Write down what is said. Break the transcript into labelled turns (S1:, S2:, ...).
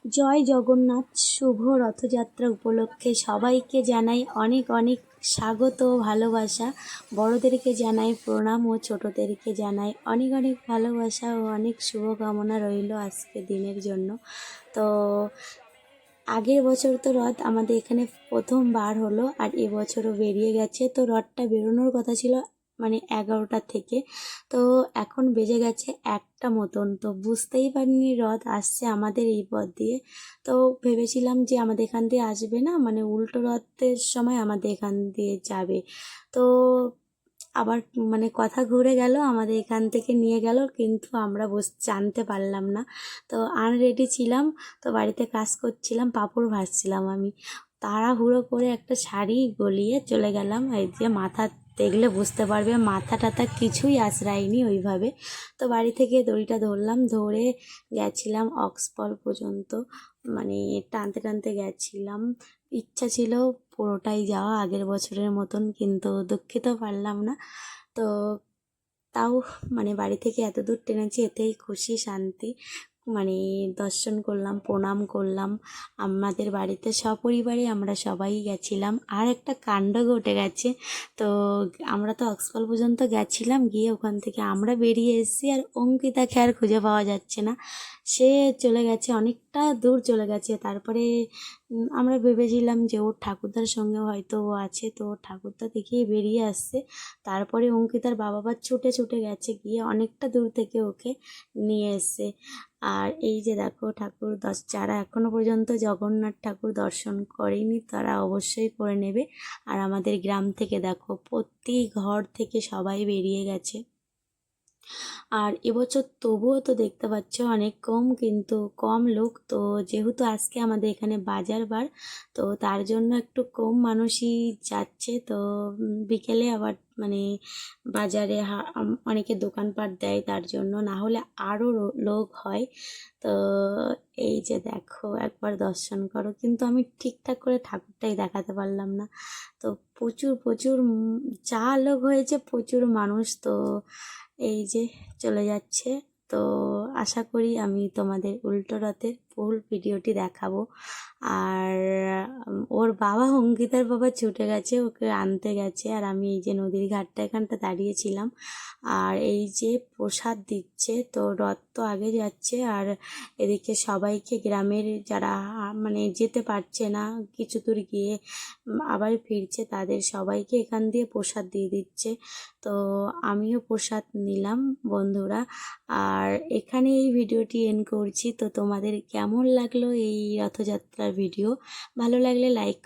S1: জয় জগন্নাথ। শুভ রথযাত্রা উপলক্ষে সবাইকে জানাই অনেক অনেক স্বাগত ও ভালোবাসা। বড়দেরকে জানাই প্রণাম ও ছোটদেরকে জানাই অনেক অনেক ভালোবাসা ও অনেক শুভকামনা রইল আজকে দিনের জন্য। তো আগের বছর তো রথ আমাদের এখানে প্রথমবার হলো, আর এবছরও বেরিয়ে গেছে। তো রথটা বেরোনোর কথা ছিল মানে 11টা থেকে, তো এখন বেজে গেছে 1টা মতন। তো বুঝতেই পারিনি রথ আসছে আমাদের এই পথ দিয়ে। তো ভেবেছিলাম যে আমাদের এখান দিয়ে আসবে না, মানে উল্টো রথের সময় আমাদের এখান দিয়ে যাবে। তো আবার মানে কথা ঘুরে গেল, আমাদের এখান থেকে নিয়ে গেল, কিন্তু আমরা জানতে পারলাম না। তো আনরেডি ছিলাম, তো বাড়িতে কাজ করছিলাম, পাঁপড় ভাজছিলাম আমি। তাড়াহুড়ো করে একটা শাড়ি গলিয়ে চলে গেলাম। এই যে মাথা দেখলে বুঝতে পারবে, মাথা টাথা কিছুই আঁচড়ায়নি ওইভাবে। তো বাড়ি থেকে দড়িটা ধরলাম, ধরে গেছিলাম অক্সফল পর্যন্ত, মানে টানতে টানতে গেছিলাম। ইচ্ছা ছিল পুরোটাই যাওয়া আগের বছরের মতন, কিন্তু দুঃখিত পারলাম না। তো তাও মানে বাড়ি থেকে এত দূর টেনেছি, এতেই খুশি শান্তি। মানে দর্শন করলাম, প্রণাম করলাম। আমাদের বাড়িতে সপরিবারে আমরা সবাই গেছিলাম। আর একটা কাণ্ড ঘটে গেছে। তো আমরা তো অক্সফল পর্যন্ত গেছিলাম, গিয়ে ওখান থেকে আমরা বেরিয়ে এসেছি, আর অঙ্কিতাকে আর খুঁজে পাওয়া যাচ্ছে না। সে চলে গেছে, অনেকটা দূর চলে গেছে। তারপরে আমরা ভেবেছিলাম যে ওর ঠাকুরদার সঙ্গে হয়তো ও আছে, তো ওর ঠাকুরদা দেখিয়ে বেরিয়ে আসছে। তারপরে অঙ্কিতার বাবা আবার ছুটে ছুটে গেছে, গিয়ে অনেকটা দূর থেকে ওকে নিয়ে এসে। আর এই যে দেখো ঠাকুর যারা এখনো পর্যন্ত জগন্নাথ ঠাকুর দর্শন করেনি তারা অবশ্যই করে নেবে। আর আমাদের গ্রাম থেকে দেখো প্রতি ঘর থেকে সবাই বেরিয়ে গেছে। আর এবছর তবুও তো দেখতে পাচ্ছ অনেক কম, কিন্তু কম লোক। তো যেহেতু আজকে আমাদের এখানে বাজার বার, তো তার জন্য একটু কম মানুষই যাচ্ছে। তো বিকেলে আবার মানে বাজারে অনেকে দোকানপাট দেয়, তার জন্য না হলে আরও লোক হয়। তো এই যে দেখো একবার দর্শন করো, কিন্তু আমি ঠিকঠাক করে ঠাকুরটাই দেখাতে পারলাম না। তো প্রচুর প্রচুর যা লোক হয়েছে, প্রচুর মানুষ। তো এই যে চলে যাচ্ছে। তো আশা করি আমি তোমাদের উল্টো রথের ফুল ভিডিওটি দেখাবো। আর ওর বাবা, অঙ্কিতার বাবা ছুটে গেছে, ওকে আনতে গেছে। আর আমি এই যে নদীর ঘাটটা এখানটা দাঁড়িয়েছিলাম, আর এই যে প্রসাদ দিচ্ছে। তো রথ তো আগে যাচ্ছে, আর এদিকে সবাইকে গ্রামের যারা মানে যেতে পারছে না, কিছু দূর গিয়ে আবার ফিরছে, তাদের সবাইকে এখান দিয়ে প্রসাদ দিয়ে দিচ্ছে। তো আমিও প্রসাদ নিলাম বন্ধুরা। আর এখানে এই ভিডিওটি এন্ড করছি। তো তোমাদের কেমন লাগলো এই রথযাত্রার ভিডিও? ভালো লাগলে লাইক